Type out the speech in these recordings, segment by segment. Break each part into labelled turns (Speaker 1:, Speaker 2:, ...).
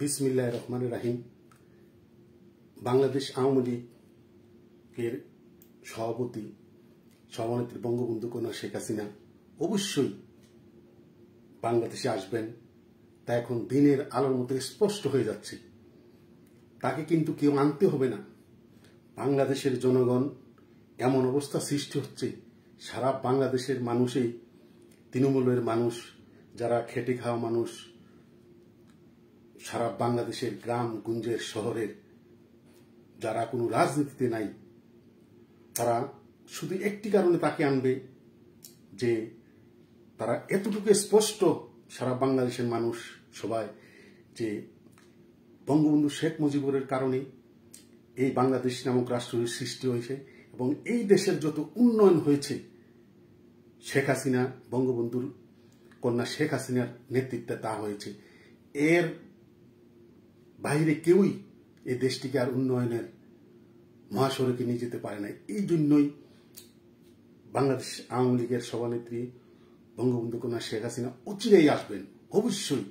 Speaker 1: বিসমিল্লাহির রহমানির রহিম। বাংলাদেশ আওয়ামী লীগের সভানেত্রী বঙ্গবন্ধু কন্যা শেখ হাসিনা অবশ্যই বাংলাদেশে আসবেন, তা এখন দিনের আলোর মতো স্পষ্ট হয়ে যাচ্ছে। তাকে কিন্তু কেউ আনতে হবে না। বাংলাদেশের জনগণ এমন অবস্থা সৃষ্টি হচ্ছে, সারা বাংলাদেশের মানুষই, তৃণমূলের মানুষ, যারা খেটে খাওয়া মানুষ, সারা বাংলাদেশের গ্রাম গুঞ্জের শহরের যারা কোনো রাজনীতিতে নাই, তারা শুধু একটি কারণে তাকে আনবে, যে তারা এতটুকু স্পষ্ট সারা বাংলাদেশের মানুষ সবাই, যে বঙ্গবন্ধু শেখ মুজিবুরের কারণে এই বাংলাদেশ নামক রাষ্ট্রের সৃষ্টি হয়েছে এবং এই দেশের যত উন্নয়ন হয়েছে শেখ হাসিনা, বঙ্গবন্ধুর কন্যা শেখ হাসিনার নেতৃত্বে তা হয়েছে। এর বাইরে কেউই এই দেশটিকে আর উন্নয়নের মহাসড়কে নিয়ে যেতে পারে না। এই জন্যই বাংলাদেশ আওয়ামী লীগের সভানেত্রী বঙ্গবন্ধু কন্যা শেখ হাসিনা অচিরেই আসবেন অবশ্যই।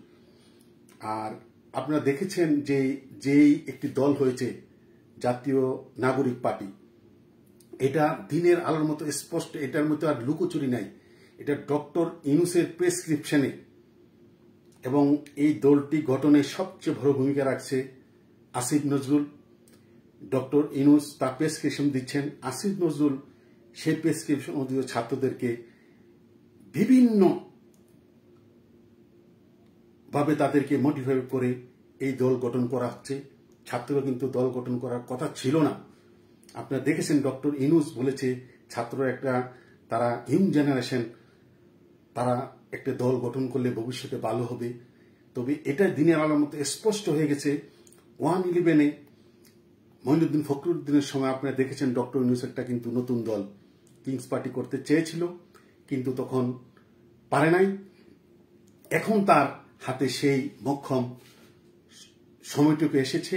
Speaker 1: আর আপনারা দেখেছেন যে যেই একটি দল হয়েছে জাতীয় নাগরিক পার্টি, এটা দিনের আলোর মতো স্পষ্ট, এটার মধ্যে আর লুকোচুরি নাই। এটা ডক্টর ইউনূসের প্রেসক্রিপশনে, এবং এই দলটি গঠনে সবচেয়ে বড় ভূমিকা রাখছে আসিফ নজরুল। ডক্টর ইউনূস তার প্রেসক্রিপশন দিচ্ছেন, আসিফ নজরুল সেই প্রেসক্রিপশন অনুযায়ী ছাত্রদেরকে বিভিন্ন ভাবে তাদেরকে মোটিভেট করে এই দল গঠন করা হচ্ছে। ছাত্ররা কিন্তু দল গঠন করার কথা ছিল না। আপনারা দেখেছেন ডক্টর ইউনূস বলেছে ছাত্ররা তারা ইয়ং জেনারেশন, তারা একটা দল গঠন করলে ভবিষ্যতে ভালো হবে। তবে এটা দিনের আলোর মতো স্পষ্ট হয়ে গেছে। 111-এ মঈনুদ্দিন ফখরুদ্দিনের সময় আপনারা দেখেছেন ডক্টর ইউনূস একটা কিন্তু নতুন দল কিংস পার্টি করতে চেয়েছিল, কিন্তু তখন পারে নাই। এখন তার হাতে সেই মোক্ষম সময়টুকু এসেছে,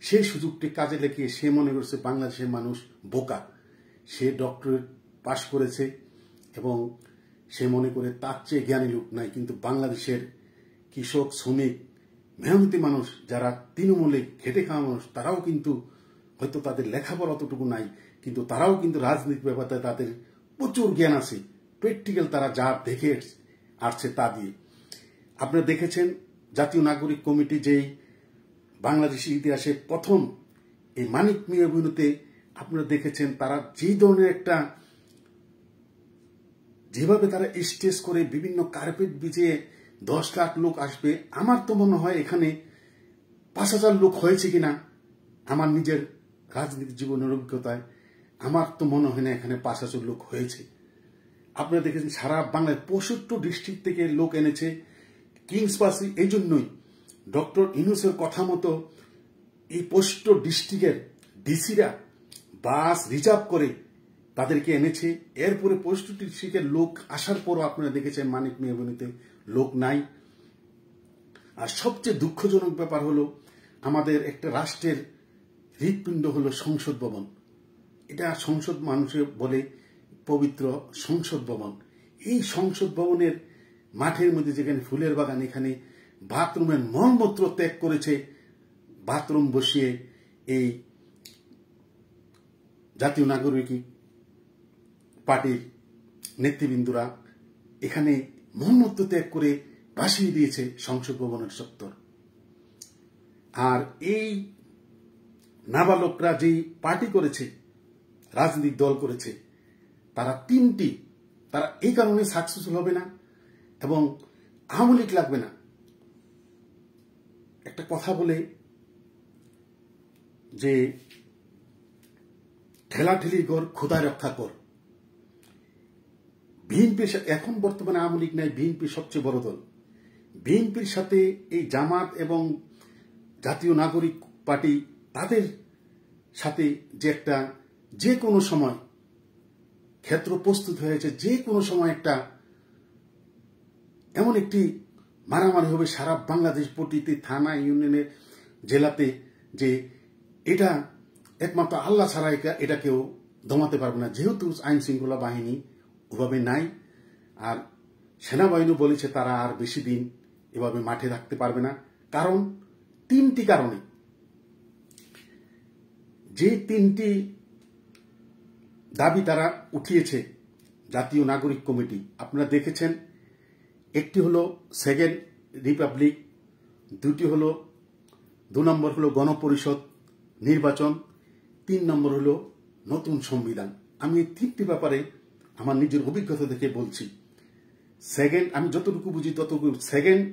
Speaker 1: সেই সুযোগটি কাজে লাগিয়ে সে মনে করছে বাংলাদেশের মানুষ বোকা, সে ডক্টরেট পাশ করেছে এবং সে মনে করে তার চেয়ে জ্ঞানী লোক নাই। কিন্তু বাংলাদেশের কৃষক, শ্রমিক, মেহনতি মানুষ, যারা তৃণমূলে খেটে খাওয়া মানুষ, তারাও কিন্তু হয়তো তাদের লেখাপড়া অতটুকু নাই, কিন্তু তারাও কিন্তু রাজনীতির ব্যাপারে তাদের প্রচুর জ্ঞান আছে। প্র্যাকটিক্যাল তারা যা দেখে আসছে তা দিয়ে। আপনারা দেখেছেন জাতীয় নাগরিক কমিটি যেই বাংলাদেশের ইতিহাসে প্রথম এই মানিক মিয়া অভিনীতে আপনারা দেখেছেন তারা যে ধরনের একটা, যেভাবে তারা স্টেজ করে বিভিন্ন কার্পেট বিছিয়ে 10 লাখ লোক আসবে। আমার তো মনে হয় এখানে 5,000 লোক হয়েছে কিনা, আমার নিজের রাজনীতি জীবনের অভিজ্ঞতায় আমার তো মনে হয় না এখানে 5,000 লোক হয়েছে। আপনারা দেখেছেন সারা বাংলায় 65 ডিস্ট্রিক্ট থেকে লোক এনেছে কিংস পার্টি। এই জন্যই ডক্টর ইউনূসের কথা মতো এই 65 ডিস্ট্রিক্টের ডিসিরা বাস রিজার্ভ করে তাদেরকে এনেছে। এরপরে 65 ডিস্ট্রিক্টের লোক আসার পরও আপনারা দেখেছেন মানিক মিয়া এভিনিউতে লোক নাই। আর সবচেয়ে দুঃখজনক ব্যাপার হলো, আমাদের একটা রাষ্ট্রের হৃৎপিণ্ড হলো সংসদ ভবন। এটা সংসদ মানুষে বলে পবিত্র সংসদ ভবন। এই সংসদ ভবনের মাঠের মধ্যে যেখানে ফুলের বাগান, এখানে বাথরুমের মলমূত্র ত্যাগ করেছে বাথরুম বসিয়ে এই জাতীয় নাগরিক পার্টির নেতৃবৃন্দরা এখানে মলমূত্র ত্যাগ করে ভাসিয়ে দিয়েছে সংসদ ভবনের চত্বর। আর এই নাবালকরা যেই পার্টি করেছে, রাজনৈতিক দল করেছে, তারা তিনটি, তারা এই কারণে সাকসেসফুল হবে না এবং আওয়ামী লীগ লাগবে না। একটা কথা বলে যে ঠেলাঠেলি কর, খোদায় রক্ষা কর। বিএনপির এখন বর্তমানে আওয়ামী লীগ নাই, বিএনপি সবচেয়ে বড় দল। বিএনপির সাথে এই জামাত এবং জাতীয় নাগরিক পার্টি, তাদের সাথে যে একটা যে কোনো সময় ক্ষেত্র প্রস্তুত হয়েছে, যে কোনো সময় একটা এমন একটি মারামারি হবে সারা বাংলাদেশ, প্রতিটি থানা, ইউনিয়নে, জেলাতে, যে এটা একমাত্র আল্লাহ ছাড়া এটা কেউ দমাতে পারবে না। যেহেতু আইন শৃঙ্খলা বাহিনী ওভাবে নাই, আর সেনাবাহিনী বলেছে তারা আর বেশি দিন এভাবে মাঠে রাখতে পারবে না, কারণ তিনটি কারণে, যে তিনটি দাবি তারা উঠিয়েছে জাতীয় নাগরিক কমিটি, আপনারা দেখেছেন। একটি হলো সেকেন্ড রিপাবলিক, দু নম্বর হলো গণপরিষদ নির্বাচন, 3 নম্বর হলো নতুন সংবিধান। আমি এই তিনটি ব্যাপারে আমার নিজের অভিজ্ঞতা থেকে বলছি। আমি যতটুকু বুঝি ততটুকু সেকেন্ড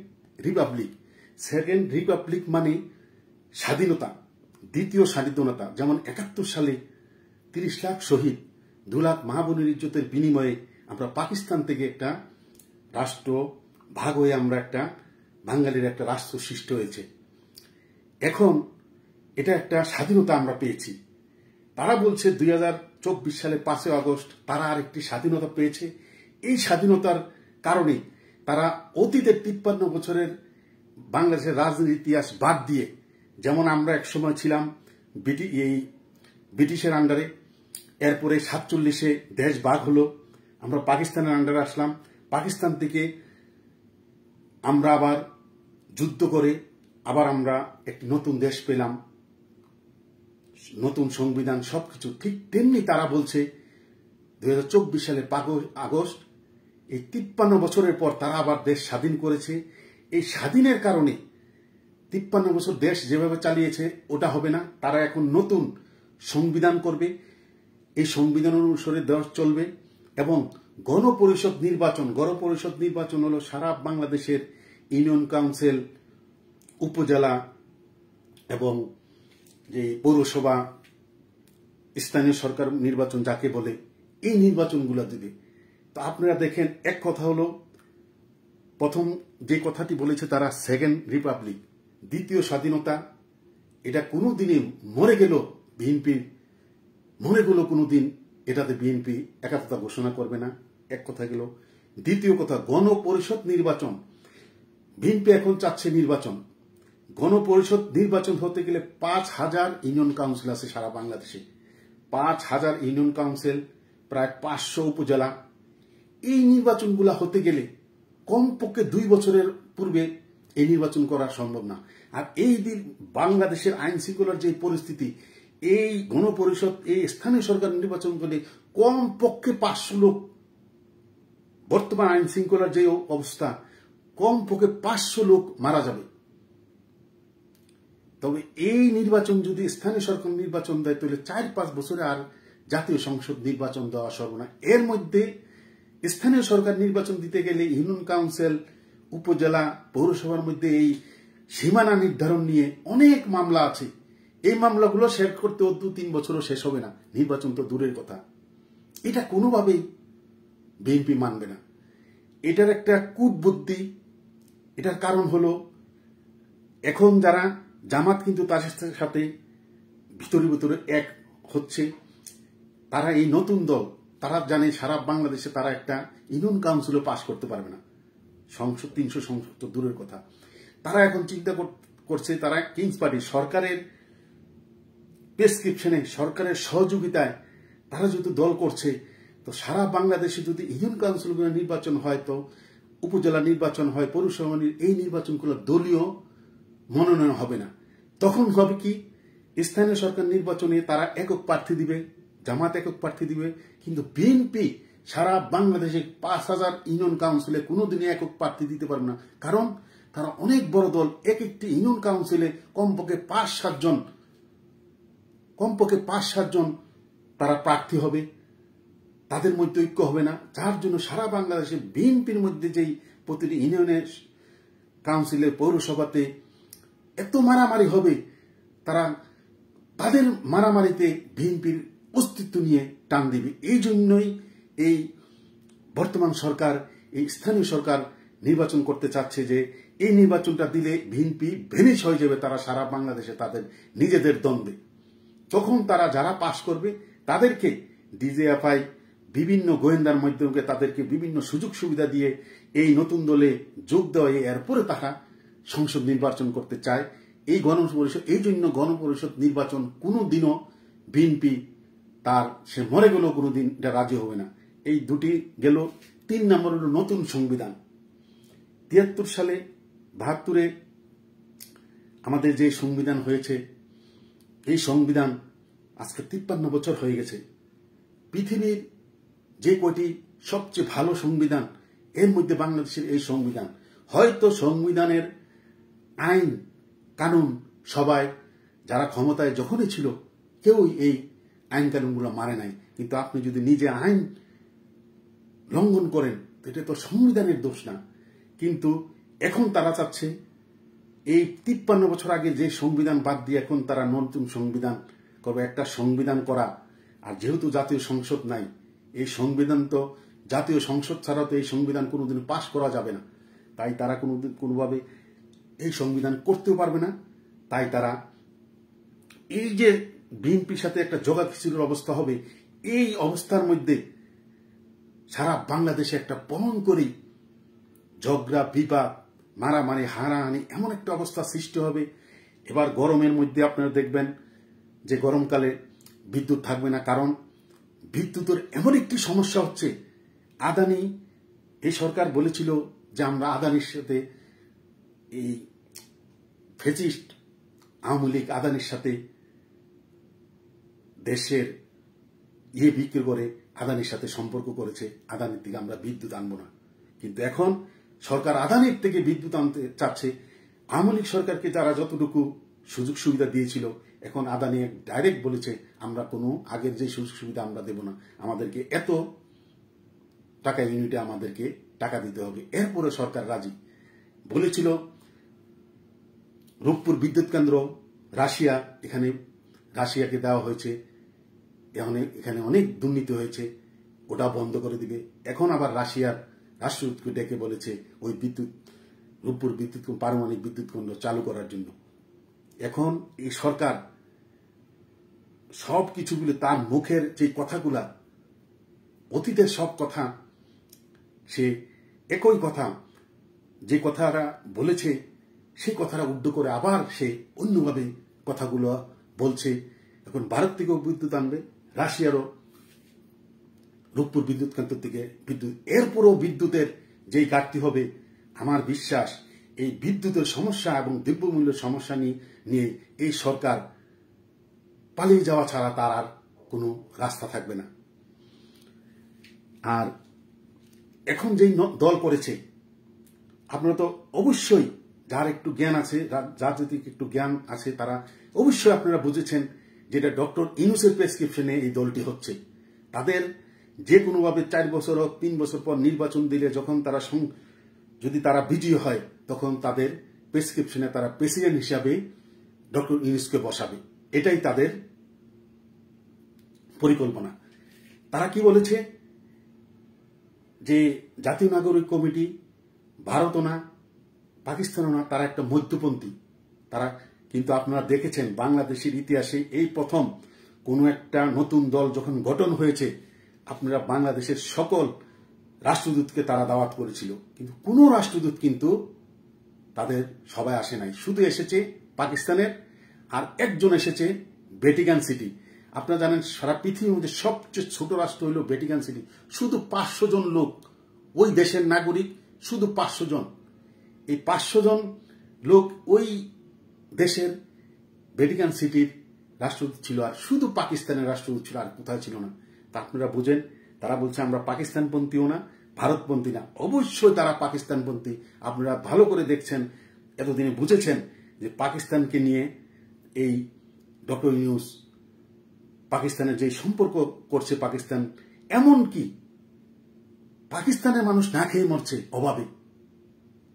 Speaker 1: রিপাবলিক মানে স্বাধীনতা, দ্বিতীয় স্বাধীনতা। যেমন 71 সালে 30 লাখ শহীদ, 2 লাখ মা বোনের ইজ্জতের বিনিময়ে আমরা পাকিস্তান থেকে একটা রাষ্ট্র ভাগ হয়ে আমরা একটা বাঙালির একটা রাষ্ট্র সৃষ্টি হয়েছে। এখন এটা একটা স্বাধীনতা আমরা পেয়েছি। তারা বলছে 2024 সালে 5 আগস্ট তারা আরেকটি স্বাধীনতা পেয়েছে। এই স্বাধীনতার কারণে তারা অতীতের 53 বছরের বাংলাদেশের রাজনীতির ইতিহাস বাদ দিয়ে, যেমন আমরা একসময় ছিলাম ব্রিটিশের আন্ডারে, এরপরে 47-এ দেশ ভাগ হলো, আমরা পাকিস্তানের আন্ডারে আসলাম, পাকিস্তান থেকে আমরা আবার যুদ্ধ করে আবার আমরা একটি নতুন দেশ পেলাম, নতুন সংবিধান, সবকিছু। ঠিক তেমনি তারা বলছে 2024 সালে 5 আগস্ট এই 53 বছরের পর তারা আবার দেশ স্বাধীন করেছে। এই স্বাধীনের কারণে 53 বছর দেশ যেভাবে চালিয়েছে ওটা হবে না, তারা এখন নতুন সংবিধান করবে, এই সংবিধান অনুসারে দেশ চলবে। এবং গণপরিষদ নির্বাচন হলো সারা বাংলাদেশের ইউনিয়ন কাউন্সিল, উপজেলা এবং যে পৌরসভা, স্থানীয় সরকার নির্বাচন যাকে বলে, এই নির্বাচনগুলো দিবে। তো আপনারা দেখেন, এক কথা হলো প্রথম যে কথাটি বলেছে তারা সেকেন্ড রিপাবলিক, দ্বিতীয় স্বাধীনতা, এটা কোনোদিনই মরে গেল কোনোদিন এটাতে বিএনপি একাত্মতা ঘোষণা করবে না, এক কথা গেল। দ্বিতীয় কথা, গণপরিষদ নির্বাচন, বিএনপি এখন চাচ্ছে নির্বাচন। গণপরিষদ নির্বাচন হতে গেলে 5,000 ইউনিয়ন কাউন্সিল আছে সারা বাংলাদেশে, 5,000 ইউনিয়ন কাউন্সিল, প্রায় 500 উপজেলা। এই নির্বাচনগুলা হতে গেলে কমপক্ষে 2 বছরের পূর্বে এই নির্বাচন করা সম্ভব না। আর এই দিন বাংলাদেশের আইন শৃঙ্খলার যে পরিস্থিতি, এই গণপরিষদ, এই স্থানীয় সরকার নির্বাচন করলে কমপক্ষে 500 লোক, বর্তমান আইন শৃঙ্খলার যে অবস্থা, কমপক্ষে 500 লোক মারা যাবে। তবে এই নির্বাচন যদি স্থানীয় সরকার নির্বাচন দেয় তাহলে 4-5 বছরে আর জাতীয় সংসদ নির্বাচন দেওয়া সম্ভব না। এর মধ্যে স্থানীয় সরকার নির্বাচন দিতে গেলে ইউনিয়ন কাউন্সিল, উপজেলা, পৌরসভার মধ্যে এই সীমানা নির্ধারণ নিয়ে অনেক মামলা আছে। এই মামলাগুলো শেষ করতে 2-3 বছরও শেষ হবে না, নির্বাচন তো দূরের কথা। এটা কোনোভাবেই বিএনপি মানবে না। এটার একটা কূটবুদ্ধি। এটার কারণ হলো এখন যারা জামাত কিন্তু তার সাথে ভিতরে এক হচ্ছে, তারা এই নতুন দল, তারা জানে সারা বাংলাদেশে তারা একটা ইউনিয়ন কাউন্সিলও পাশ করতে পারবে না, সংসদ 300 সংসদ তো দূরের কথা। তারা এখন চিন্তা করছে, তারা কিংস পার্টি সরকারের প্রেসক্রিপশনে, সরকারের সহযোগিতায় তারা যেহেতু দল করছে, তো সারা বাংলাদেশে যদি ইউনিয়ন কাউন্সিলগুলো নির্বাচন হয়, তো উপজেলা নির্বাচন হয়, পৌরসভা, এই নির্বাচনগুলো দলীয় মনোনয়ন হবে না। তখন হবে কি, স্থানীয় সরকার নির্বাচনে তারা একক প্রার্থী দিবে, জামাত একক প্রার্থী দিবে, কিন্তু বিএনপি সারা বাংলাদেশে 5,000 ইউনিয়ন কাউন্সিলে কোনোদিনই একক প্রার্থী দিতে পারবে না। কারণ তারা অনেক বড় দল, একটি ইউনিয়ন কাউন্সিলে কমপক্ষে 5-7 জন তারা প্রার্থী হবে, তাদের মধ্যে ঐক্য হবে না। যার জন্য সারা বাংলাদেশে বিএনপির মধ্যে যেই প্রতিটি ইউনিয়নের কাউন্সিলে, পৌরসভাতে এত মারামারি হবে, তাদের মারামারিতে বিএনপির অস্তিত্ব নিয়ে টান দিবে। এই জন্যই এই বর্তমান সরকার, এই স্থানীয় সরকার নির্বাচন করতে চাচ্ছে, যে এই নির্বাচনটা দিলে বিএনপি ভেনিশ হয়ে যাবে তারা সারা বাংলাদেশে তাদের নিজেদের দ্বন্দ্বে। তখন তারা যারা পাশ করবে তাদেরকে ডিজিএফআই বিভিন্ন গোয়েন্দার মাধ্যমে তাদেরকে বিভিন্ন সুযোগ সুবিধা দিয়ে এই নতুন দলে যোগ দেওয়া, এরপরে তারা সংসদ নির্বাচন করতে চায়। এই গণপরিষদ, এই জন্য গণপরিষদ নির্বাচন কোনোদিনও বিএনপি সে মরে গেলেও কোনোদিন এটা রাজি হবে না। এই দুটি গেল। 3 নম্বর হল নতুন সংবিধান। 73 সালে 72-এ আমাদের যে সংবিধান হয়েছে, এই সংবিধান আজকে 53 বছর হয়ে গেছে। পৃথিবীর যে কয়টি সবচেয়ে ভালো সংবিধান, এর মধ্যে বাংলাদেশের এই সংবিধান। হয়তো সংবিধানের আইন কানুন সবাই যারা ক্ষমতায় যখনই ছিল কেউই এই আইন কানুনগুলো মানে নাই, কিন্তু আপনি যদি নিজে আইন লঙ্ঘন করেন এটা তো সংবিধানের দোষ না। কিন্তু এখন তারা চাচ্ছে এই 53 বছর আগে যে সংবিধান বাদ দিয়ে এখন তারা নতুন সংবিধান করবে। একটা সংবিধান করা, আর যেহেতু জাতীয় সংসদ নাই, এই সংবিধান তো জাতীয় সংসদ ছাড়া তো এই সংবিধান কোনোদিন পাশ করা যাবে না। তাই তারা কোনোভাবে এই সংবিধান করতেও পারবে না। তাই তারা এই যে বিএনপির সাথে একটা জগাখিচুড়ির অবস্থা হবে, এই অবস্থার মধ্যে সারা বাংলাদেশে একটা ভয়ঙ্করী ঝগড়া বিবাদ, মারামারি, হানাহানি, এমন একটা অবস্থা সৃষ্টি হবে। এবার গরমের মধ্যে আপনারা দেখবেন যে গরমকালে বিদ্যুৎ থাকবে না, কারণ বিদ্যুতের এমন একটি সমস্যা হচ্ছে। আদানি, এই সরকার বলেছিল যে আমরা আদানির সাথে, এই ফেসিস্ট আওয়ামী লীগ আদানির সাথে দেশের বিক্রি করে আদানির সাথে সম্পর্ক করেছে, আদানির থেকে আমরা বিদ্যুৎ আনবো না। কিন্তু এখন সরকার আদানির থেকে বিদ্যুৎ আনতে চাচ্ছে। আওয়ামী লীগ সরকারকে যারা যতটুকু সুযোগ সুবিধা দিয়েছিল, এখন আদানি ডাইরেক্ট বলেছে আমরা কোনো আগের যে সুযোগ সুবিধা আমরা দেব না, আমাদেরকে এত টাকা ইউনিটে আমাদেরকে টাকা দিতে হবে। এরপরে সরকার রাজি। বলেছিল রূপপুর বিদ্যুৎ কেন্দ্র রাশিয়া, এখানে রাশিয়াকে দেওয়া হয়েছে, এখানে অনেক দুর্নীতি হয়েছে, ওটা বন্ধ করে দিবে। এখন আবার রাশিয়ার রাষ্ট্রদূতকে ডেকে বলেছে ওই রূপপুর বিদ্যুৎ পারমাণবিক বিদ্যুৎ কেন্দ্র চালু করার জন্য। এখন এই সরকার সব কিছুগুলো, তার মুখের যে কথাগুলা, অতীতের সব কথা, সে একই কথা, যে কথাটা বলেছে সেই কথাটা উদ্ধ করে আবার সে অন্যভাবে কথাগুলো বলছে। এখন ভারত থেকেও বিদ্যুৎ আনবে, রাশিয়ারও রূপপুর বিদ্যুৎ কেন্দ্র থেকে বিদ্যুৎ, এরপরও বিদ্যুতের যেই ঘাটতি হবে, আমার বিশ্বাস এই বিদ্যুতের সমস্যা এবং দ্রব্যমূল্যের সমস্যা নিয়ে এই সরকার পালিয়ে যাওয়া ছাড়া তার আর কোনো রাস্তা থাকবে না। আর এখন যেই দল করেছে, আপনারা তো অবশ্যই, যার একটু জ্ঞান আছে, যার যদি একটু জ্ঞান আছে, তারা অবশ্যই আপনারা বুঝেছেন যেটা ডক্টর ইউনূসের প্রেসক্রিপশনে এই দলটি হচ্ছে। তাদের যে কোনোভাবে 4 বছর হোক 3 বছর পর নির্বাচন দিলে যখন তারা যদি তারা বিজয়ী হয়, তখন তাদের প্রেসক্রিপশনে তারা প্রেসিডেন্ট হিসাবে ডক্টর ইউনূসকে বসাবে। এটাই তাদের পরিকল্পনা। তারা কি বলেছে যে জাতীয় নাগরিক কমিটি ভারতও না পাকিস্তানও না, তারা একটা মধ্যপন্থী। তারা কিন্তু আপনারা দেখেছেন বাংলাদেশের ইতিহাসে এই প্রথম কোনো একটা নতুন দল যখন গঠন হয়েছে, আপনারা বাংলাদেশের সকল রাষ্ট্রদূতকে তারা দাওয়াত করেছিল, কিন্তু কোনো রাষ্ট্রদূত কিন্তু তাদের সবাই আসে নাই। শুধু এসেছে পাকিস্তানের, আর একজন এসেছে ভ্যাটিকান সিটি। আপনারা জানেন সারা পৃথিবীর মধ্যে সবচেয়ে ছোট রাষ্ট্র হলো ভ্যাটিকান সিটি। শুধু 500 জন লোক, ওই দেশের নাগরিক, শুধু 500 জন। এই 500 জন লোক ওই দেশের ভ্যাটিকান সিটির রাষ্ট্রদূত ছিল, আর শুধু পাকিস্তানের রাষ্ট্রদূত ছিল, আর কোথায় ছিল না। তা আপনারা বুঝেন, তারা বলছে আমরা পাকিস্তানপন্থীও না, ভারতপন্থী না। অবশ্যই তারা পাকিস্তানপন্থী। আপনারা ভালো করে দেখছেন, এতদিনে বুঝেছেন যে পাকিস্তানকে নিয়ে এই ডক্টর ইউনূস পাকিস্তানের যে সম্পর্ক করছে, পাকিস্তান এমনকি পাকিস্তানের মানুষ না খেয়ে মরছে অভাবে,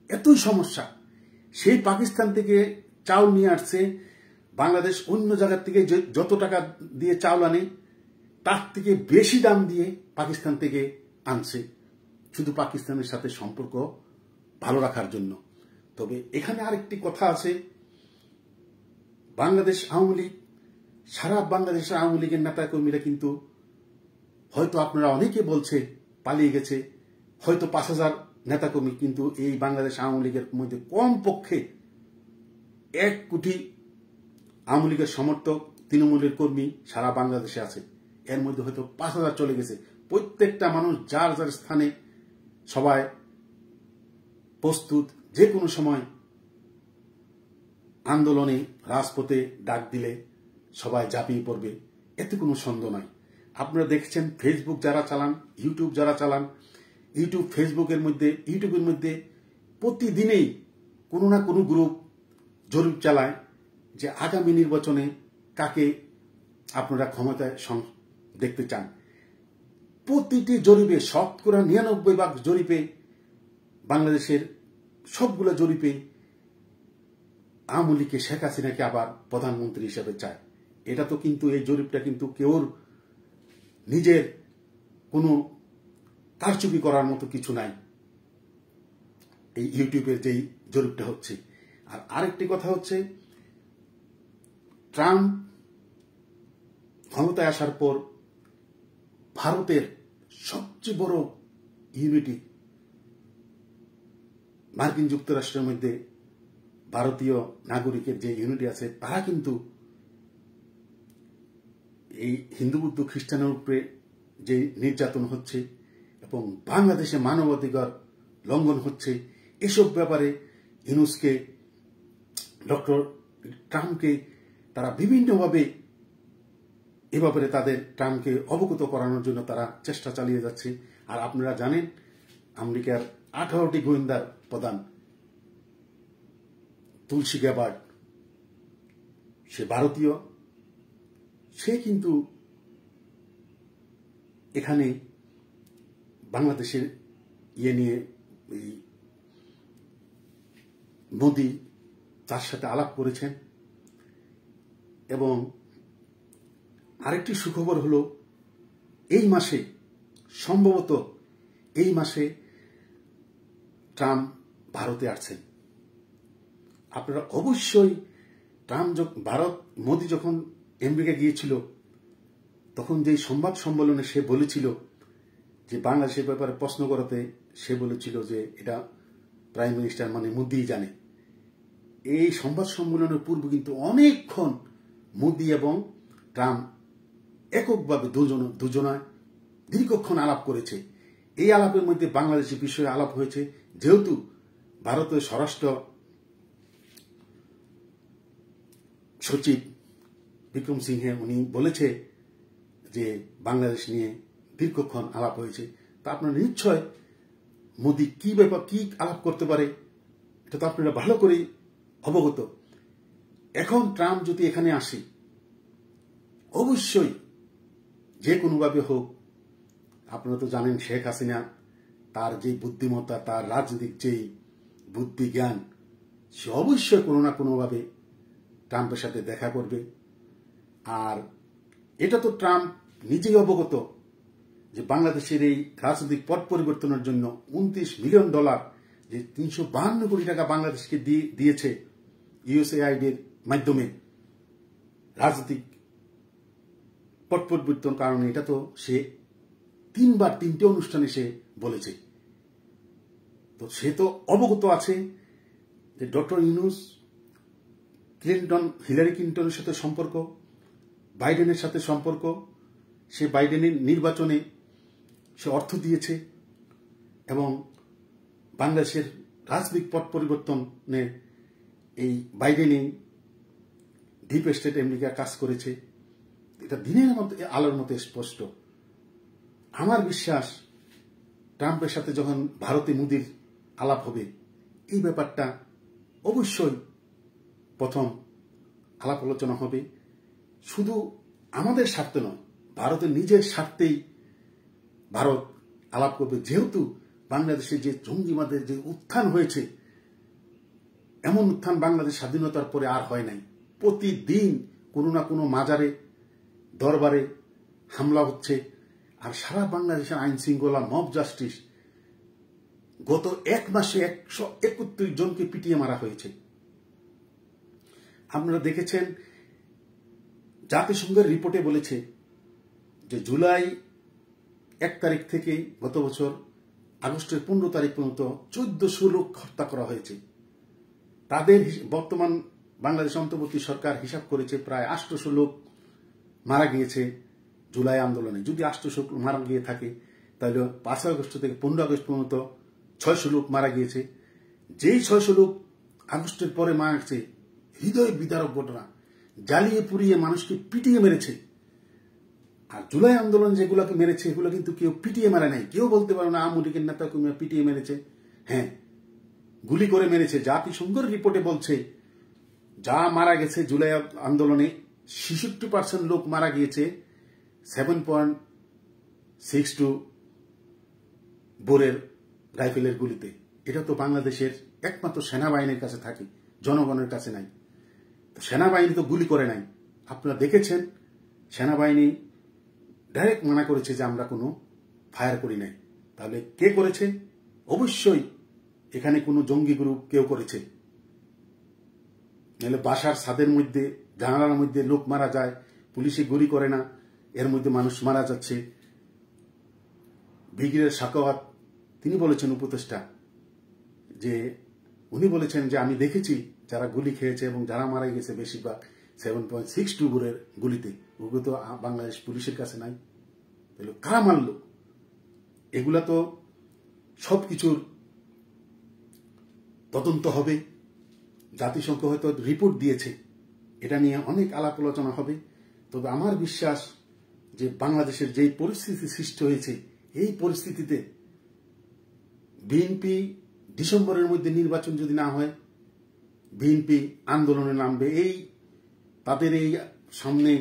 Speaker 1: এতই সমস্যা। সেই পাকিস্তান থেকে চাউল নিয়ে আসছে, বাংলাদেশ অন্য জায়গার থেকে যত টাকা দিয়ে চাউল আনে তার থেকে বেশি দাম দিয়ে পাকিস্তান থেকে আনছে, শুধু পাকিস্তানের সাথে সম্পর্ক ভালো রাখার জন্য। তবে এখানে আরেকটি কথা আছে, বাংলাদেশ আওয়ামী লীগ, সারা বাংলাদেশের আওয়ামী লীগের নেতাকর্মীরা কিন্তু হয়তো আপনারা অনেকে বলছে পালিয়ে গেছে, হয়তো 5000 নেতাকর্মী, কিন্তু এই বাংলাদেশ আওয়ামী লীগের মধ্যে কমপক্ষে 1 কোটি আওয়ামী লীগের সমর্থক, তৃণমূলের কর্মী সারা বাংলাদেশে আছে। এর মধ্যে হয়তো 5000 চলে গেছে। প্রত্যেকটা মানুষ যার যার স্থানে সবাই প্রস্তুত যে কোনো সময় আন্দোলনে রাজপথে ডাক দিলে সবাই ঝাঁপিয়ে পড়বে, এতে কোনো সন্দেহ নাই। আপনারা দেখছেন ফেসবুক যারা চালান, ইউটিউব যারা চালান, ইউটিউবের মধ্যে প্রতিদিনেই কোনো না কোনো গ্রুপ জরিপ চালায় যে আগামী নির্বাচনে কাকে আপনারা ক্ষমতায় দেখতে চান। প্রতিটি জরিপে, শতকরা 99% জরিপে, বাংলাদেশের সবগুলো জরিপে আওয়ামী লীগকে, শেখ হাসিনাকে আবার প্রধানমন্ত্রী হিসেবে চায়। এটা তো কিন্তু, এই জরিপটা কিন্তু কেউর নিজের কোনো কারচুপি করার মতো কিছু নাই, এই ইউটিউবের যেই জরিপটা হচ্ছে। আর আরেকটি কথা হচ্ছে, ট্রাম্প ক্ষমতায় আসার পর ভারতের সবচেয়ে বড় ইউনিটি, মার্কিন যুক্তরাষ্ট্রের মধ্যে ভারতীয় নাগরিকের যে ইউনিটি আছে, তারা কিন্তু এই হিন্দু বৌদ্ধ খ্রিস্টানের উপরে যে নির্যাতন হচ্ছে এবং বাংলাদেশে মানবাধিকার লঙ্ঘন হচ্ছে, এসব ব্যাপারে ইউনূসকে, ডক্টর ট্রাম্পকে তারা বিভিন্নভাবে এ ব্যাপারে ট্রাম্পকে অবগত করানোর জন্য তারা চেষ্টা চালিয়ে যাচ্ছে। আর আপনারা জানেন, আমেরিকার 18টি গোয়েন্দার প্রধান তুলসী গ্যাবার্ড, সে ভারতীয়, সে কিন্তু এখানে বাংলাদেশের নিয়ে মোদি তার সাথে আলাপ করেছেন। এবং আরেকটি সুখবর হলো, এই মাসে, সম্ভবত এই মাসে ট্রাম্প ভারতে আসছেন। আপনারা অবশ্যই, মোদি যখন আমেরিকা গিয়েছিল, তখন যেই সংবাদ সম্মেলনে সে বলেছিল যে বাংলাদেশের ব্যাপারে প্রশ্ন করাতে, সে বলেছিল যে এটা প্রাইম মিনিস্টার মানে মোদিই জানে। এই সংবাদ সম্মেলনের পূর্বে কিন্তু অনেকক্ষণ মোদি এবং ট্রাম্প এককভাবে দুজনায় দীর্ঘক্ষণ আলাপ করেছে। এই আলাপের মধ্যে বাংলাদেশের বিষয়ে আলাপ হয়েছে, যেহেতু ভারতের স্বরাষ্ট্র সচিব বিক্রম সিংহে উনি বলেছে যে বাংলাদেশ নিয়ে দীর্ঘক্ষণ আলাপ হয়েছে। তা আপনারা নিশ্চয় মোদি কি ব্যাপার, কি আলাপ করতে পারে, এটা তো আপনারা ভালো করেই অবগত। এখন ট্রাম্প যদি এখানে আসে, অবশ্যই যে কোনোভাবে হোক, আপনারা তো জানেন শেখ হাসিনা, তার যে বুদ্ধিমত্তা, তার রাজনৈতিক যেই বুদ্ধি জ্ঞান, সে অবশ্যই কোনো না কোনোভাবে ট্রাম্পের সাথে দেখা করবে। আর এটা তো ট্রাম্প নিজেই অবগত যে বাংলাদেশের এই রাজনৈতিক পট পরিবর্তনের জন্য $29 মিলিয়ন, যে 352 কোটি টাকা বাংলাদেশকে দিয়েছে ইউএসএআইডির মাধ্যমে রাজনৈতিক পট পরিবর্তন কারণে, এটা তো সে 3টে অনুষ্ঠানে সে বলেছে। তো সে তো অবগত আছে যে ডক্টর ইউনূস, হিলারি ক্লিন্টনের সাথে সম্পর্ক, বাইডেনের সাথে সম্পর্ক, সে বাইডেনের নির্বাচনে সে অর্থ দিয়েছে এবং বাংলাদেশের রাজনৈতিক পট পরিবর্তনে এই বাইডেনই ডিপ স্টেট আমেরিকা কাজ করেছে। এটা দিনের মতো আলোর মতো স্পষ্ট। আমার বিশ্বাস, ট্রাম্পের সাথে যখন ভারতে মোদির আলাপ হবে, এই ব্যাপারটা অবশ্যই প্রথম আলাপ আলোচনা হবে। শুধু আমাদের স্বার্থে নয়, ভারতের নিজের স্বার্থেই ভারত আলাপ করবে। যেহেতু বাংলাদেশে যে জঙ্গিবাদের যে উত্থান হয়েছে, এমন উত্থান বাংলাদেশ স্বাধীনতার পরে আর হয় নাই। প্রতিদিন কোনো না কোনো মাজারে, দরবারে হামলা হচ্ছে। আর সারা বাংলাদেশের আইন শৃঙ্খলা, মব জাস্টিস, গত এক মাসে 131 জনকে পিটিয়ে মারা হয়েছে। আপনারা দেখেছেন, জাতিসংঘের রিপোর্টে বলেছে যে জুলাই 1 তারিখ থেকে গত বছর আগস্টের 15 তারিখ পর্যন্ত 1400 লোক হত্যা করা হয়েছে। তাদের বর্তমান বাংলাদেশ অন্তর্বর্তী সরকার হিসাব করেছে প্রায় 800 লোক মারা গিয়েছে জুলাই আন্দোলনে। যদি 800 মারা গিয়ে থাকে, তাহলে 5 আগস্ট থেকে 15 আগস্ট পর্যন্ত 600 লোক মারা গিয়েছে। যেই 600 লোক আগস্টের পরে মারা গেছে, হৃদয় বিদারক ঘটনা। জ্বালিয়ে পুড়িয়ে মানুষকে পিটিয়ে মেরেছে। আর জুলাই আন্দোলন যেগুলোকে মেরেছে এগুলো কিন্তু কেউ পিটিয়ে মারে নাই। কেউ বলতে পারে না আওয়ামী লীগের নেতা পিটিয়ে মেরেছে। হ্যাঁ, গুলি করে মেরেছে। জাতিসংঘের রিপোর্টে বলছে যা মারা গেছে জুলাই আন্দোলনে 66% লোক মারা গিয়েছে 7.62 বোরের রাইফেলের গুলিতে। এটা তো বাংলাদেশের একমাত্র সেনাবাহিনীর কাছে থাকে, জনগণের কাছে নাই। তো সেনাবাহিনী তো গুলি করে নাই। আপনারা দেখেছেন সেনাবাহিনী ডাইরেক্ট মানা করেছে যে আমরা কোনো ফায়ার করি নাই। তাহলে কে করেছে? অবশ্যই এখানে কোনো জঙ্গি গ্রুপ কেউ করেছে। নাহলে বাসার ছাদের মধ্যে জানালার মধ্যে লোক মারা যায়, পুলিশে গুলি করে না, এর মধ্যে মানুষ মারা যাচ্ছে। ব্রিগেডিয়ার সাখাওয়াত তিনি বলেছেন, উপদেষ্টা, যে উনি বলেছেন যে আমি দেখেছি যারা গুলি খেয়েছে এবং যারা মারা গেছে বেশিরভাগ 7.62 বোরের গুলিতে। ওগুলো তো বাংলাদেশ পুলিশের কাছে নাই। তাহলে কারা মারল? এগুলা তো সবকিছুর তদন্ত হবে। জাতিসংঘ হয়তো রিপোর্ট দিয়েছে, এটা নিয়ে অনেক আলাপ আলোচনা হবে। তবে আমার বিশ্বাস যে বাংলাদেশের যেই পরিস্থিতি সৃষ্টি হয়েছে, এই পরিস্থিতিতে বিএনপি ডিসেম্বরের মধ্যে নির্বাচন যদি না হয়, বিএনপি আন্দোলনে নামবে। তাদের এই সামনে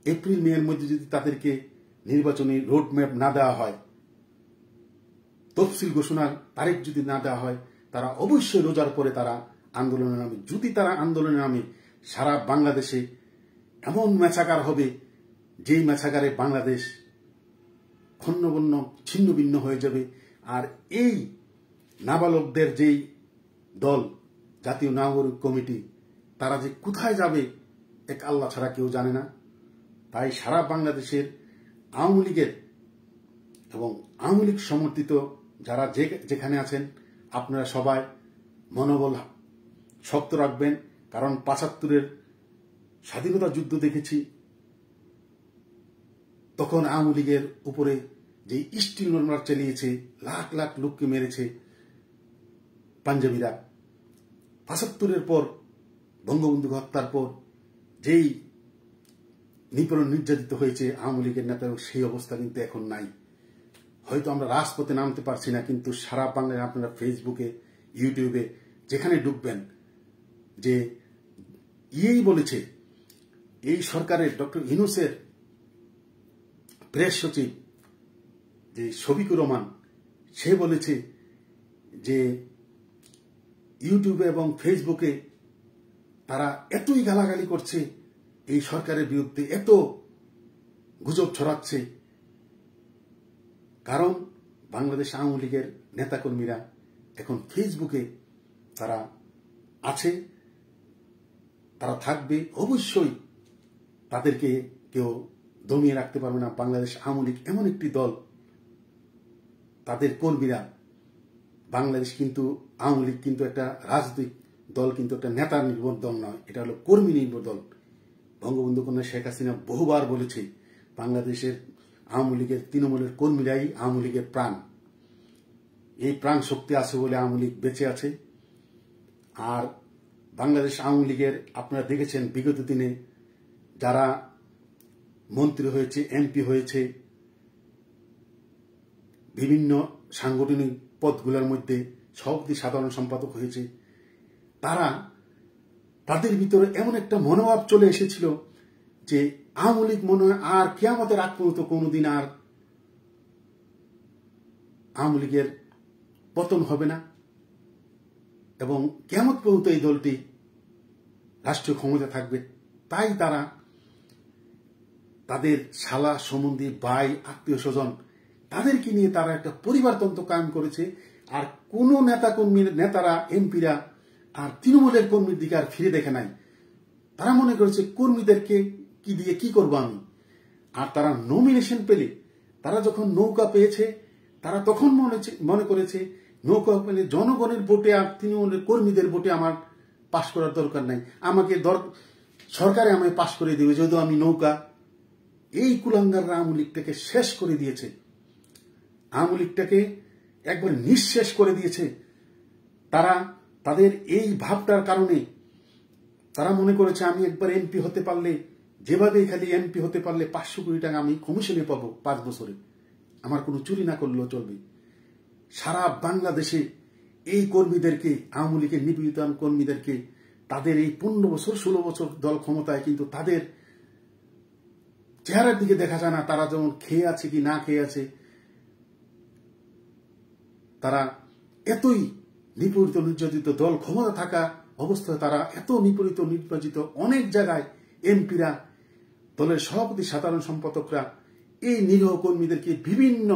Speaker 1: এপ্রিল মে এর মধ্যে যদি তাদেরকে নির্বাচনী রোডম্যাপ না দেওয়া হয়, তফসিল ঘোষণার তারিখ যদি না দেওয়া হয়, তারা অবশ্যই রোজার পরে তারা আন্দোলনে নামে। যদি তারা আন্দোলনে নামে, সারা বাংলাদেশে এমন মেছাকার হবে যেই মেছাকারে বাংলাদেশ ক্ষণ্ণবন্য ছিন্ন ভিন্ন হয়ে যাবে। আর এই নাবালকদের যেই দল, জাতীয় নাগরিক কমিটি, তারা যে কোথায় যাবে এক আল্লাহ ছাড়া কেউ জানে না। তাই সারা বাংলাদেশের আওয়ামী লীগের এবং আওয়ামী লীগ সমর্থিত যারা যেখানে আছেন, আপনারা সবাই মনোবল শক্ত রাখবেন। কারণ ৭৫-এর স্বাধীনতা যুদ্ধ দেখেছি, তখন আওয়ামী লীগের উপরে যে স্টিল নরমার চালিয়েছে, লাখ লাখ লোককে মেরেছে পাঞ্জাবিরা। ৭৫-এর পর বঙ্গবন্ধু হত্যার পর যেই নিপীড়ন নির্যাতিত হয়েছে আওয়ামী লীগের নেতা, সেই অবস্থা কিন্তু এখন নাই। হয়তো আমরা রাজপথে নামতে পারছি না, কিন্তু সারা বাংলায় আপনারা ফেসবুকে, ইউটিউবে যেখানে ঢুকবেন, যে বলেছে এই সরকারের ডক্টর ইউনূসের প্রেস সচিব যে শফিকুর রহমান, সে বলেছে যে ইউটিউবে এবং ফেসবুকে তারা এতই গালাগালি করছে এই সরকারের বিরুদ্ধে, এত গুজব ছড়াচ্ছে, কারণ বাংলাদেশ আওয়ামী লীগের নেতাকর্মীরা এখন ফেসবুকে তারা আছে, তারা থাকবে। অবশ্যই তাদেরকে কেউ দমিয়ে রাখতে পারবে না। বাংলাদেশ আওয়ামী লীগ এমন একটি দল, তাদের কর্মীরা, বাংলাদেশ কিন্তু আওয়ামী লীগ কিন্তু একটা রাজনৈতিক দল, কিন্তু একটা নেতা নির্ভর দল নয়, এটা হলো কর্মী নির্ভর দল। বঙ্গবন্ধু কন্যা শেখ হাসিনা বহুবার বলেছে বাংলাদেশের আওয়ামী লীগের তৃণমূলের কর্মীরাই আওয়ামী লীগের প্রাণ। এই প্রাণ শক্তি আছে বলে আওয়ামী লীগ বেঁচে আছে। আর বাংলাদেশ আওয়ামী লীগের আপনারা দেখেছেন বিগত দিনে যারা মন্ত্রী হয়েছে, এমপি হয়েছে, বিভিন্ন সাংগঠনিক পদগুলোর মধ্যে সভাপতি, সাধারণ সম্পাদক হয়েছে, তাদের ভিতরে এমন একটা মনোভাব চলে এসেছিল যে আওয়ামী লীগ মনে হয় আর কিয়ামতের আগ পর্যন্ত কোনোদিন আর আওয়ামী লীগের পতন হবে না এবং কিয়ামত পর্যন্ত এই দলটি রাষ্ট্রীয় ক্ষমতা থাকবে। তাই তারা তাদের শালা সম্বন্ধী, ভাই, আত্মীয় স্বজন, তাদেরকে নিয়ে তারা একটা পরিবারতন্ত্র কায়েম করেছে। আর কোন নেতারা, এমপিরা আর তৃণমূলের কর্মীর দিকে আর ফিরে দেখে নাই। তারা মনে করেছে কর্মীদেরকে কি দিয়ে কি করব আমি। আর তারা নমিনেশন পেলে, তারা যখন নৌকা পেয়েছে, তারা তখন মনে করেছে নৌকা পেলে জনগণের ভোটে আর তৃণমূলের কর্মীদের ভোটে আমার পাশ করার দরকার নাই, আমাকে সরকারে আমায় পাশ করে দেবে যদিও আমি নৌকা। এই কুলাঙ্গাররা আওয়ামী লীগটাকে শেষ করে দিয়েছে, আওয়ামী লীগটাকে একবার নিঃশেষ করে দিয়েছে। তারা তাদের এই ভাবটার কারণে তারা মনে করেছে আমি একবার এমপি হতে পারলে, যেভাবে খালি এমপি হতে পারলে 500 কোটি টাকা আমি কমিশনে পাবো 5 বছরে, আমার কোনো চুরি না করলেও চলবে। সারা বাংলাদেশে এই কর্মীদেরকে, আওয়ামী লীগের নিপীড়িত কর্মীদেরকে, তাদের এই 15 বছর 16 বছর দল ক্ষমতায়, কিন্তু তাদের চেহারার দিকে দেখা যায় না তারা যেমন খেয়ে আছে কি না খেয়ে আছে। তারা এতই নিপীড়িত নির্যাতিত, দল ক্ষমতা থাকা অবস্থায় তারা এত নিপীড়িত নির্যাতিত, অনেক জায়গায় এমপিরা, দলের সভাপতি, সাধারণ সম্পাদকরা এই নিরীহ কর্মীদেরকে বিভিন্ন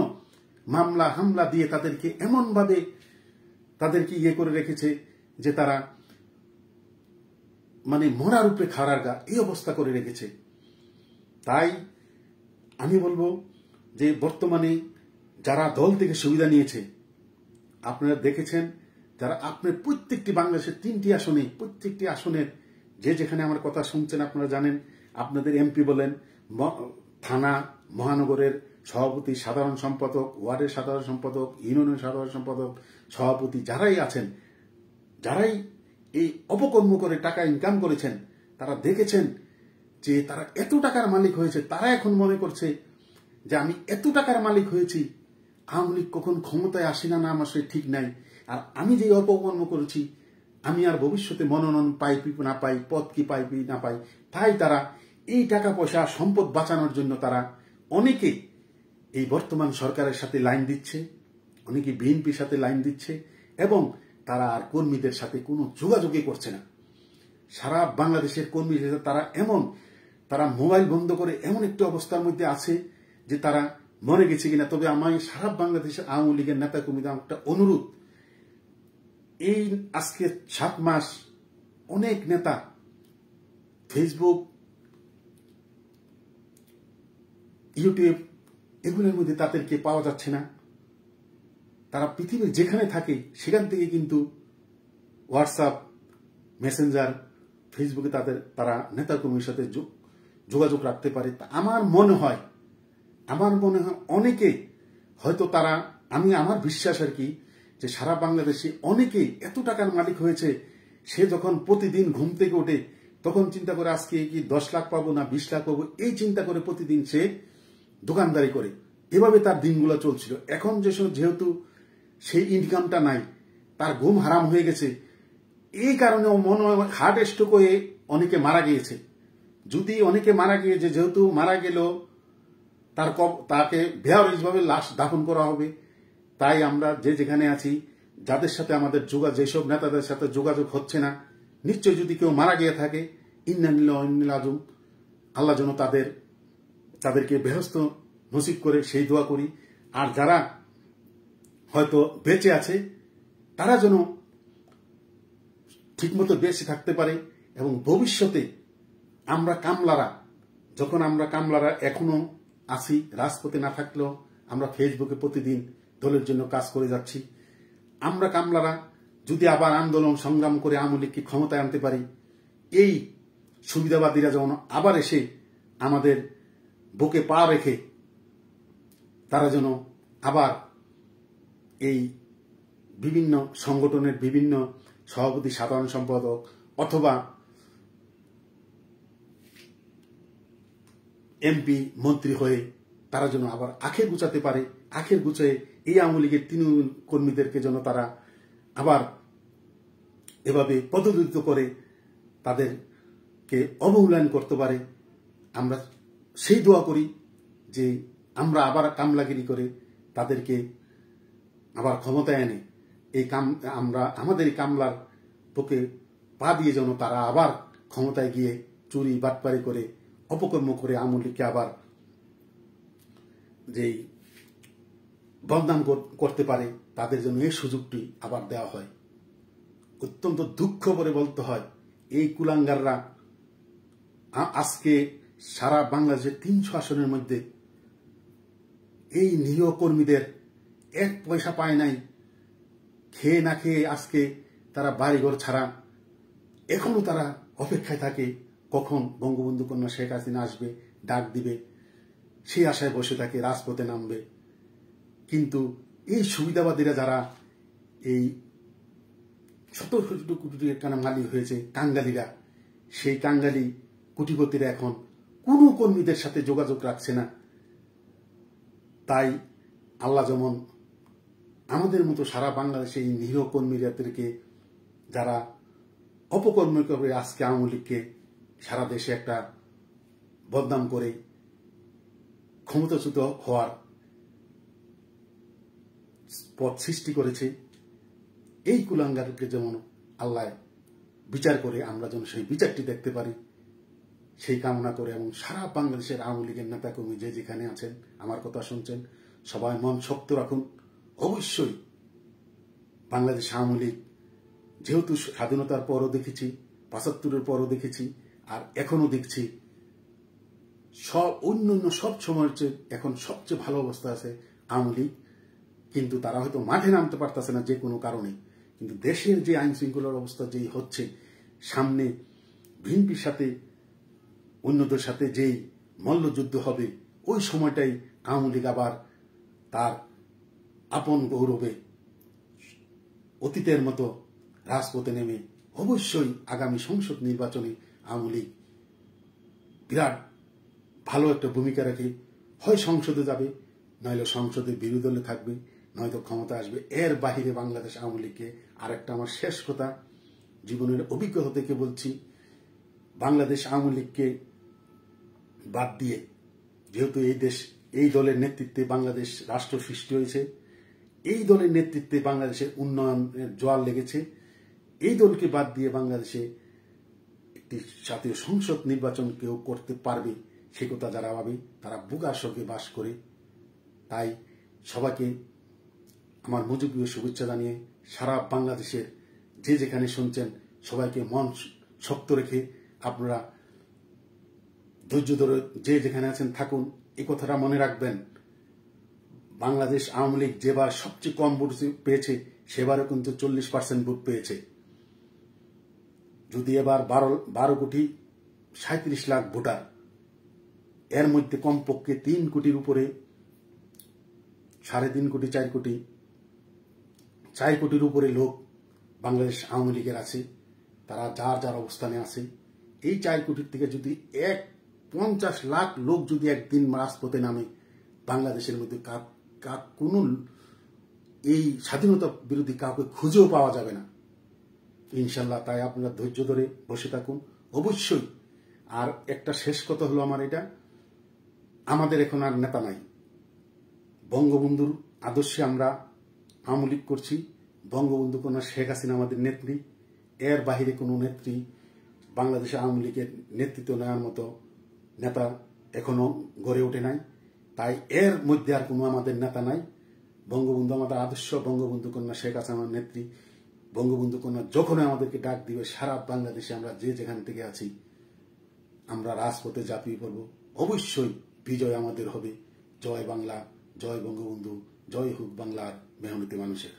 Speaker 1: মামলা হামলা দিয়ে তাদেরকে এমনভাবে তাদেরকে করে রেখেছে যে তারা মানে মরার উপরে খাড়ার গা, এই অবস্থা করে রেখেছে। তাই আমি বলবো যে বর্তমানে যারা দল থেকে সুবিধা নিয়েছে, আপনারা দেখেছেন, যারা আপনার প্রত্যেকটি বাংলাদেশের 3টি আসনে, প্রত্যেকটি আসনের যে যেখানে আমার কথা শুনছেন আপনারা জানেন, আপনাদের এমপি বলেন, থানা মহানগরের সভাপতি, সাধারণ সম্পাদক, ওয়ার্ডের সাধারণ সম্পাদক, ইউনিয়নের সাধারণ সম্পাদক, সভাপতি, যারাই আছেন, যারাই এই অপকর্ম করে টাকা ইনকাম করেছেন, তারা দেখেছেন যে তারা এত টাকার মালিক হয়েছে। তারা এখন মনে করছে যে আমি এত টাকার মালিক হয়েছি, আওয়ামী লীগ কখন ক্ষমতায় আসে না না আমার সে ঠিক নাই, আর আমি যে অপকর্ম করেছি আমি আর ভবিষ্যতে মনোনয়ন পাই কি না পাই, পদ কি পাই কি না পাই। তাই তারা এই টাকা পয়সা সম্পদ বাঁচানোর জন্য তারা অনেকে এই বর্তমান সরকারের সাথে লাইন দিচ্ছে, অনেকে বিএনপির সাথে লাইন দিচ্ছে, এবং তারা আর কর্মীদের সাথে কোনো যোগাযোগই করছে না। সারা বাংলাদেশের কর্মীদের তারা মোবাইল বন্ধ করে এমন একটি অবস্থার মধ্যে আছে যে তারা মরে গেছে কিনা। তবে আমি সারা বাংলাদেশের আওয়ামী লীগের নেতা কর্মীদের একটা অনুরোধ, এই আজকে 7 মাস অনেক নেতা ফেসবুক, ইউটিউব এগুলোর মধ্যে তাদেরকে পাওয়া যাচ্ছে না। তারা পৃথিবীর যেখানে থাকে সেখান থেকে কিন্তু হোয়াটসঅ্যাপ, মেসেঞ্জার, ফেসবুকে তারা নেতাকর্মীর সাথে যোগাযোগ রাখতে পারে। আমার মনে হয় অনেকে হয়তো তারা, আমার বিশ্বাস আর কি, যে সারা বাংলাদেশে অনেকে এত টাকার মালিক হয়েছে, সে যখন প্রতিদিন ঘুম থেকে ওঠে তখন চিন্তা করে আজকে কি 10 লাখ পাবো না 20 লাখ পাবো, এই চিন্তা করে প্রতিদিন সে দোকানদারি করে, এভাবে তার দিনগুলো চলছিল। এখন যেহেতু সেই ইনকামটা নাই, তার ঘুম হারাম হয়ে গেছে, এই কারণে মনে হয় হার্ট স্ট্রোক হয়ে অনেকে মারা গিয়েছে। যদি অনেকে মারা গিয়েছে, যেহেতু মারা গেল তাকে বেআইনিভাবে লাশ দাফন করা হবে। তাই আমরা যে যেখানে আছি, যাদের সাথে আমাদের যেসব নেতাদের সাথে যোগাযোগ হচ্ছে না, নিশ্চয় যদি কেউ মারা গিয়ে থাকে, ইন্না লিল্লাহি ওয়া ইন্না ইলাইহি রাজিউন, আল্লাহ যেন তাদেরকে বেহেশত নসিব করে, সেই দোয়া করি। আর যারা হয়তো বেঁচে আছে তারা যেন ঠিকমতো বেঁচে থাকতে পারে, এবং ভবিষ্যতে আমরা কামলারা এখনো আছি, রাজপথে না থাকলেও আমরা ফেসবুকে প্রতিদিন দলের জন্য কাজ করে যাচ্ছি। আমরা কামলারা যদি আবার আন্দোলন সংগ্রাম করে আওয়ামী লীগকে ক্ষমতায় আনতে পারি, এই সুবিধাবাদীরা যেমন আবার এসে আমাদের বুকে পা রেখে তারা যেন আবার এই বিভিন্ন সংগঠনের বিভিন্ন সভাপতি, সাধারণ সম্পাদক অথবা এমপি, মন্ত্রী হয়ে তারা যেন আবার আখের গুছাতে পারে, আখের গুছায় এই আওয়ামী লীগের তৃণমূল কর্মীদেরকে যেন তারা আবার এভাবে পদোন্নতি করে তাদেরকে অবমূল্যায়ন করতে পারে। আমরা সেই দোয়া করি যে আমরা আবার কামলাগিরি করে তাদেরকে আবার ক্ষমতায় এনে আমাদের এই কামলার বুকে পা দিয়ে যেন তারা আবার ক্ষমতায় গিয়ে চুরি বাটপারি করে অপকর্ম করে আওয়ামী লীগকে আবার যেই বদনাম করতে পারে, তাদের জন্য এই সুযোগটি আবার দেওয়া হয়। অত্যন্ত দুঃখ করে বলতে হয়, এই কুলাঙ্গাররা আজকে সারা বাংলাদেশের 300 আসনের মধ্যে এই নিরীহ কর্মীদের 1 পয়সা পায় নাই, খেয়ে না খেয়ে আজকে তারা বাড়িঘর ছাড়া, এখনো তারা অপেক্ষায় থাকে কখন বঙ্গবন্ধু কন্যা শেখ হাসিনা আসবে, ডাক দিবে, সেই আশায় বসে থাকে, রাজপথে নামবে। কিন্তু এই সুবিধাবাদীরা যারা এই শত কোটি টাকার মালিক হয়েছে, কাঙ্গালিরা, সেই কাঙ্গালি কোটিপতিরা এখন কোনো কর্মীদের সাথে যোগাযোগ রাখছে না। তাই আল্লাহ যেমন আমাদের মতো সারা বাংলাদেশে এই নিরীহ কর্মীদেরকে যারা অপকর্ম করে আজকে আওয়ামী লীগকে সারা দেশে একটা বদনাম করে ক্ষমতাচ্যুত হওয়ার পথ সৃষ্টি করেছে, এই কুলাঙ্গারকে যেমন আল্লাহ বিচার করে আমরা যেন সেই বিচারটি দেখতে পারি সেই কামনা করে, এবং সারা বাংলাদেশের আওয়ামী লীগের নেতাকর্মী যে যেখানে আছেন আমার কথা শুনছেন সবাই মন শক্ত রাখুন। অবশ্যই বাংলাদেশ আওয়ামী লীগ যেহেতু স্বাধীনতার পরও দেখেছি, ৭৫-এর পরও দেখেছি, আর এখনো দেখছি, অন্যান্য সব সময়ের চেয়ে এখন সবচেয়ে ভালো অবস্থা আছে আওয়ামী লীগ। কিন্তু তারা হয়তো মাঠে নামতে পারতেছে না যে কোনো কারণে, কিন্তু দেশের যে আইন শৃঙ্খলার অবস্থা যেই হচ্ছে, সামনে বিএনপির সাথে অন্যদের সাথে যেই মল্লযুদ্ধ হবে, ওই সময়টাই আওয়ামী লীগ আবার তার আপন গৌরবে অতীতের মতো রাজপথে নেমে অবশ্যই আগামী সংসদ নির্বাচনে আওয়ামী লীগ বিরাট ভালো একটা ভূমিকা রেখে হয় সংসদে যাবে, নইলে সংসদের বিরোধী দলে থাকবে, নয়তো ক্ষমতা আসবে। এর বাহিরে বাংলাদেশ আওয়ামী লীগকে আরেকটা আমার শেষ কথা, জীবনের অভিজ্ঞতা থেকে বলছি, বাংলাদেশ আওয়ামী লীগকে বাদ দিয়ে, যেহেতু এই দলের নেতৃত্বে বাংলাদেশ রাষ্ট্র সৃষ্টি হয়েছে, এই দলের নেতৃত্বে বাংলাদেশের উন্নয়নের জোয়ার লেগেছে, এই দলকে বাদ দিয়ে বাংলাদেশে একটি জাতীয় সংসদ নির্বাচন কেউ করতে পারবে সে কথা যারা ভাবে তারা বুকার স্বর্গে বাস করে। তাই সবাইকে আমার মুজিবীয় শুভেচ্ছা জানিয়ে সারা বাংলাদেশের যে যেখানে শুনছেন সবাইকে মন শক্ত রেখে আপনারা ধৈর্য ধরে যে যেখানে আছেন থাকুন। এই কথাটা মনে রাখবেন, বাংলাদেশ আওয়ামী লীগ যেবার সবচেয়ে কম ভোট পেয়েছে সেবারও কিন্তু 40% ভোট পেয়েছে। যদি এবার 12,37,00,000 ভোটার, এর মধ্যে কমপক্ষে 3 কোটির উপরে, 3.5 কোটি 4 কোটির উপরে লোক বাংলাদেশ আওয়ামী লীগের আছে, তারা যার যার অবস্থানে আছে। এই 4 কোটির থেকে যদি 50 লাখ লোক যদি একদিন রাজপথে নামে, বাংলাদেশের মধ্যে কোনো এই স্বাধীনতা বিরোধী কাউকে খুঁজেও পাওয়া যাবে না ইনশাল্লাহ। তাই আপনারা ধৈর্য ধরে বসে থাকুন অবশ্যই। আর একটা শেষ কথা হলো আমার এটা, আমাদের এখন আর নেতা নাই, বঙ্গবন্ধুর আদর্শে আমরা আওয়ামী লীগ করছি, বঙ্গবন্ধু কন্যা শেখ হাসিনা আমাদের নেত্রী, এর বাহিরে কোনো নেত্রী বাংলাদেশে আওয়ামী লীগের নেতৃত্ব নেওয়ার মতো নেতা এখনো গড়ে ওঠে নাই। তাই এর মধ্যে আর কোনো আমাদের নেতা নাই, বঙ্গবন্ধু আমাদের আদর্শ, বঙ্গবন্ধু কন্যা শেখ হাসিনা আমার নেত্রী। বঙ্গবন্ধু কন্যা যখনই আমাদেরকে ডাক দিবে সারা বাংলাদেশে আমরা যে যেখান থেকে আছি আমরা রাজপথে ঝাঁপিয়ে পড়ব, অবশ্যই বিজয় আমাদের হবে। জয় বাংলা, জয় বঙ্গবন্ধু, জয় হোক বাংলার মেহনতি মানুষের।